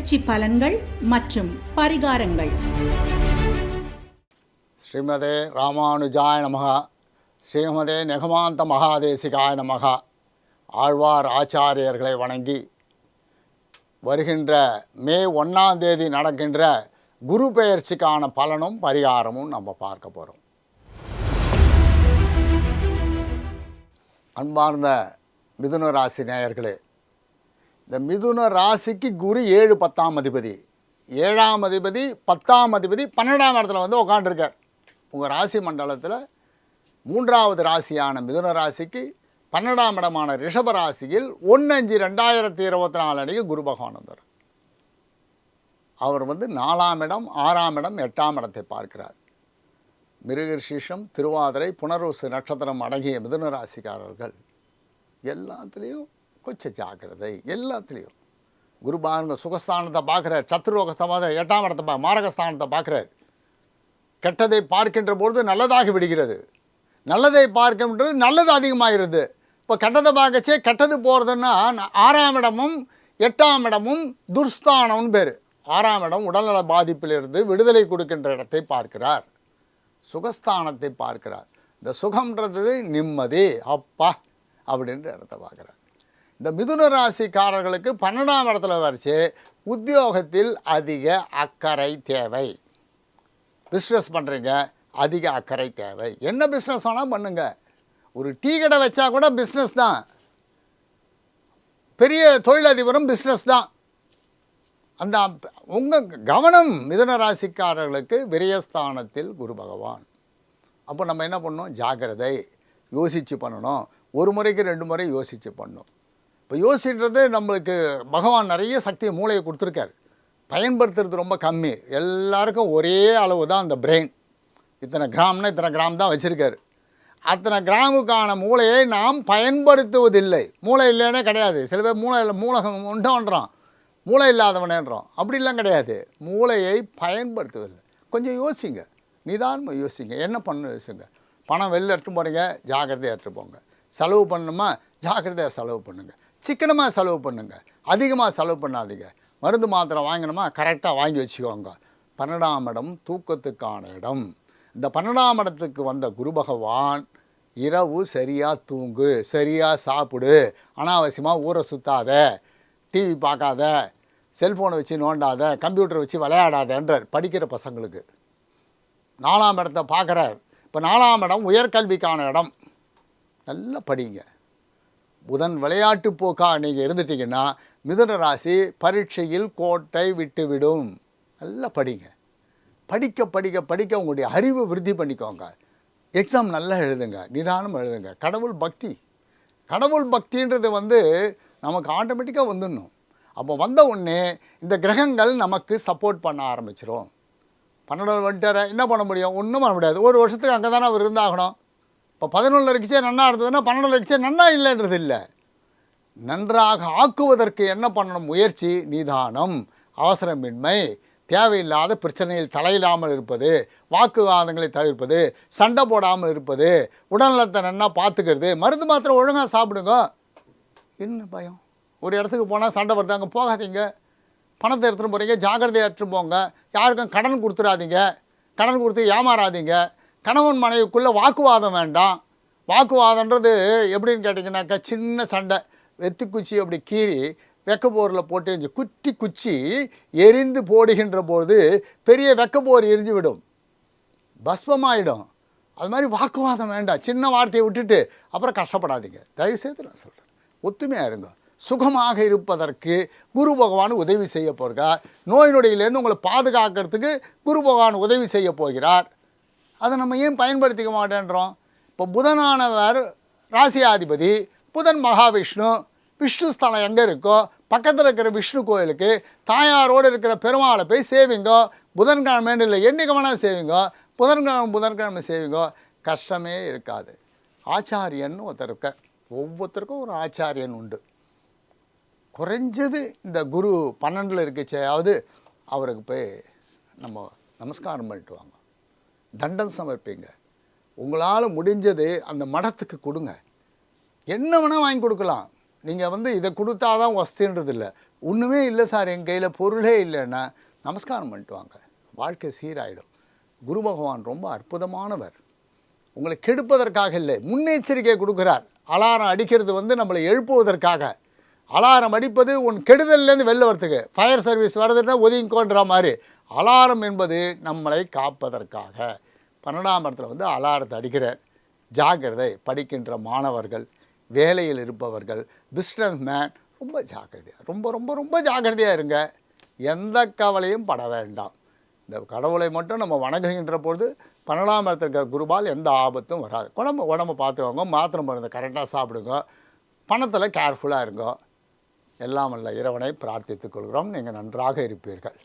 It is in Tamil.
பெயர்ச்சி பலன்கள் மற்றும் பரிகாரங்கள். ஸ்ரீமதே ராமானுஜாய நமக. ஸ்ரீமதே நெகமாந்த மகாதேசிகாய நமக. ஆழ்வார் ஆச்சாரியர்களை வணங்கி வருகின்ற மே 1 நடக்கின்ற குரு பெயர்ச்சிக்கான பலனும் பரிகாரமும் நம்ம பார்க்க போகிறோம். அன்பார்ந்த மிதுன ராசி நேயர்களே, இந்த மிதுன ராசிக்கு குரு 7 10ஆம் அதிபதி, 7ஆம் அதிபதி 10ஆம் அதிபதி 12ஆம் இடத்துல வந்து உட்காண்டிருக்கார். உங்கள் ராசி மண்டலத்தில் 3வது ராசியான மிதுன ராசிக்கு 12ஆம் இடமான ரிஷப ராசியில் 1/5/2024 அன்றைக்கி குரு பகவான் வந்தார். அவர் வந்து 4ஆம் இடம், 6ஆம் இடம், 8ஆம் இடத்தை பார்க்கிறார். மிருகசீஷம், திருவாதிரை, புனர்வசு நட்சத்திரம் அடங்கிய மிதுன ராசிக்காரர்கள் எல்லாத்துலேயும் கொஞ்சம் ஜாக்கிரதை. எல்லாத்துலேயும் குரு பாருங்க, சுகஸ்தானத்தை பார்க்குறார், சத்ருரோகஸ்தானத்தை 8ஆம் இடத்தை மாரகஸ்தானத்தை பார்க்குறார். கெட்டதை பார்க்கின்ற பொழுது நல்லதாகி விடுகிறது, நல்லதை பார்க்கின்றது நல்லது அதிகமாகிறது. இப்போ கெட்டதை பார்க்கச்சே கெட்டது போகிறதுன்னா 6ஆம் இடமும் 8ஆம் இடமும் துர்ஸ்தானம்னு பேர். 6ஆம் இடம் உடல்நல பாதிப்பிலிருந்து விடுதலை கொடுக்கின்ற இடத்தை பார்க்கிறார், சுகஸ்தானத்தை பார்க்கிறார். இந்த சுகம்ன்றது நிம்மதி, அப்பா அப்படின்ற இடத்தை பார்க்குறார். இந்த மிதுன ராசிக்காரர்களுக்கு 12ஆம் இடத்துல வரைச்சு உத்தியோகத்தில் அதிக அக்கறை தேவை. பிஸ்னஸ் பண்ணுறீங்க, அதிக அக்கறை தேவை. என்ன பிஸ்னஸ் வேணால் பண்ணுங்க. ஒரு டீ கடை வச்சா கூட பிஸ்னஸ் தான், பெரிய தொழிலதிபரும் பிஸ்னஸ் தான். அந்த உங்கள் கவனம் மிதுன ராசிக்காரர்களுக்கு விரயஸ்தானத்தில் குரு பகவான். அப்போ நம்ம என்ன பண்ணணும்? ஜாக்கிரதை, யோசித்து பண்ணணும். ஒரு முறைக்கு 2 முறை யோசித்து பண்ணணும். இப்போ யோசிக்கிறது நம்மளுக்கு பகவான் நிறைய சக்தியை மூளையை கொடுத்துருக்காரு, பயன்படுத்துறது ரொம்ப கம்மி. எல்லாருக்கும் ஒரே அளவு தான் அந்த பிரெயின். இத்தனை கிராம்னா இத்தனை கிராம் தான் வச்சுருக்காரு. அத்தனை கிராமுக்கான மூளையை நாம் பயன்படுத்துவதில்லை. மூளை இல்லைன்னே கிடையாது. சில பேர் மூலகம் உண்டோன்றான், மூளை இல்லாதவனேன்றோம். அப்படிலாம் கிடையாது. மூளையை பயன்படுத்துவதில்லை. கொஞ்சம் யோசிங்க, நிதானமாக யோசிங்க. என்ன பண்ணணும் யோசிங்க. பணம் வெளில எடுத்துட்டு போகிறீங்க, ஜாக்கிரதையாக எடுத்துகிட்டு போங்க. செலவு பண்ணணுமா, ஜாக்கிரதையாக செலவு பண்ணுங்கள். சிக்கனமாக செலவு பண்ணுங்கள், அதிகமாக செலவு பண்ணாதீங்க. மருந்து மாத்திரை வாங்கணுமா, கரெக்டாக வாங்கி வச்சுக்கோங்க. 12ஆம் இடம் தூக்கத்துக்கான இடம். இந்த 12ஆம் இடத்துக்கு வந்த குரு பகவான் இரவு சரியாக தூங்கு, சரியாக சாப்பிடு, அனாவசியமாக ஊரை சுற்றாத, டிவி பார்க்காத, செல்ஃபோனை வச்சு நோண்டாத, கம்ப்யூட்டரை வச்சு விளையாடாதன்றார் படிக்கிற பசங்களுக்கு. 4ஆம் இடத்தை பார்க்குறார். இப்போ 4ஆம் இடம் உயர்கல்விக்கான இடம். நல்லா படிங்க. புதன் விளையாட்டு போக்காக நீங்கள் இருந்துட்டிங்கன்னா மிதுன ராசி பரீட்சையில் கோட்டை விட்டுவிடும். நல்லா படிங்க. படிக்க படிக்க படிக்க உங்களுடைய அறிவு விருத்தி பண்ணிக்கோங்க. எக்ஸாம் நல்லா எழுதுங்க, நிதானம் எழுதுங்க. கடவுள் பக்தி, கடவுள் பக்தின்றது வந்து நமக்கு ஆட்டோமேட்டிக்காக வந்துடணும். அப்போ வந்த உடனே இந்த கிரகங்கள் நமக்கு சப்போர்ட் பண்ண ஆரம்பிச்சிடும். 12 வந்துட்டார என்ன பண்ண முடியும்? ஒன்றும் பண்ண முடியாது. ஒரு வருஷத்துக்கு அங்கே தானே அவர் இருந்தாகணும். இப்போ 11 இருக்குச்சே நன்னா இருந்ததுன்னா 12 இருக்குச்சே நன்னா இல்லைன்றது இல்லை. நன்றாக ஆக்குவதற்கு என்ன பண்ணணும்? முயற்சி, நிதானம், அவசரமின்மை, தேவையில்லாத பிரச்சனையில் தலையிடாமல் இருப்பது, வாக்குவாதங்களை தவிர்ப்பது, சண்டை போடாமல் இருப்பது, உடல்நலத்தை நன்னா பார்த்துக்கிறது. மருந்து மாத்திரை ஒழுங்காக சாப்பிடுங்க. என்ன பயம்? ஒரு இடத்துக்கு போனால் சண்டை வருது, அங்கே போகாதீங்க. பணத்தை எடுத்துகிட்டு போகிறீங்க, ஜாக்கிரதையாக எடுத்துகிட்டு போங்க. யாருக்கும் கடன் கொடுத்துடாதீங்க, கடன் கொடுத்து ஏமாறாதீங்க. கணவன் மனைவிக்குள்ளே வாக்குவாதம் வேண்டாம். வாக்குவாதன்றது எப்படின்னு கேட்டிங்கன்னாக்கா, சின்ன சண்டை வெத்தி குச்சி அப்படி கீறி வெக்கப்போரில் போட்டு குட்டி குச்சி எரிந்து போடுகின்ற போது பெரிய வெக்கப்போர் எரிஞ்சு விடும், பஸ்பமாயிடும். அது மாதிரி வாக்குவாதம் வேண்டாம். சின்ன வார்த்தையை விட்டுட்டு அப்புறம் கஷ்டப்படாதீங்க. தயவுசெய்து நான் சொல்கிறேன், ஒத்துமையாக இருங்க. சுகமாக இருப்பதற்கு குரு பகவான் உதவி செய்ய போகிறார். நோய் நொடியிலேருந்து உங்களை பாதுகாக்கிறதுக்கு குரு பகவான் உதவி செய்ய போகிறார். அதை நம்ம ஏன் பயன்படுத்திக்க மாட்டேன்றோம்? இப்போ புதனானவர் ராசியாதிபதி, புதன் மகாவிஷ்ணு. விஷ்ணு ஸ்தலம் எங்கே இருக்கோ பக்கத்தில் இருக்கிற விஷ்ணு கோயிலுக்கு தாயாரோடு இருக்கிற பெருமாளை போய் சேவிங்கோ. புதன்கிழமைன்னு இல்லை, என்றைக்கு வேணால் சேவிங்கோ. புதன்கிழமை சேவிங்கோ, கஷ்டமே இருக்காது. ஆச்சாரியன் ஒருத்தர் இருக்க, ஒவ்வொருத்தருக்கும் ஒரு ஆச்சாரியன் உண்டு. குறைஞ்சது இந்த குரு 12 இருக்குச்சாவது அவருக்கு போய் நம்ம நமஸ்காரம் பண்ணிட்டு வாங்க, தண்டம் சமர்ப்பிங்க. உங்களால் முடிஞ்சது அந்த மடத்துக்கு கொடுங்க. என்ன வேணால் வாங்கி கொடுக்கலாம். நீங்கள் வந்து இதை கொடுத்தாதான் வசதின்றது இல்லை, ஒன்றுமே இல்லை சார், என் கையில் பொருளே இல்லைன்னா நமஸ்காரம் பண்ணிட்டு வாங்க, வாழ்க்கை சீராயிடும். குரு பகவான் ரொம்ப அற்புதமானவர். உங்களை கெடுப்பதற்காக இல்லை, முன்னெச்சரிக்கை கொடுக்குறார். அலாரம் அடிக்கிறது நம்மளை எழுப்புவதற்காக. அலாரம் அடிப்பது உன் கெடுதல்லேருந்து வெளில வரத்துக்கு. ஃபயர் சர்வீஸ் வருதுன்னா ஒதுங்கிக்கோன்ற மாதிரி அலாரம் என்பது நம்மளை காப்பதற்காக. 12ஆம் இடத்துல அலாரத்தை அடிக்கிறார். ஜாக்கிரதை. படிக்கின்ற மாணவர்கள், வேலையில் இருப்பவர்கள், பிஸ்னஸ் மேன் ரொம்ப ஜாக்கிரதையாக, ரொம்ப ரொம்ப ரொம்ப ஜாக்கிரதையாக இருங்க. எந்த கவலையும் பட வேண்டாம். இந்த கடவுளை மட்டும் நம்ம வணங்குகின்ற பொழுது 12ஆம் இடத்துல இருக்கிற குருவால் எந்த ஆபத்தும் வராது. உடம்பை பார்த்துக்கோங்க, மாத்திரை மருந்து கரெக்டாக சாப்பிடுங்க, பணத்தில் கேர்ஃபுல்லாக இருங்க. எல்லாம் வல்ல இறைவனை பிரார்த்தித்துக் கொள்கிறோம். நீங்கள் நன்றாக இருப்பீர்கள்.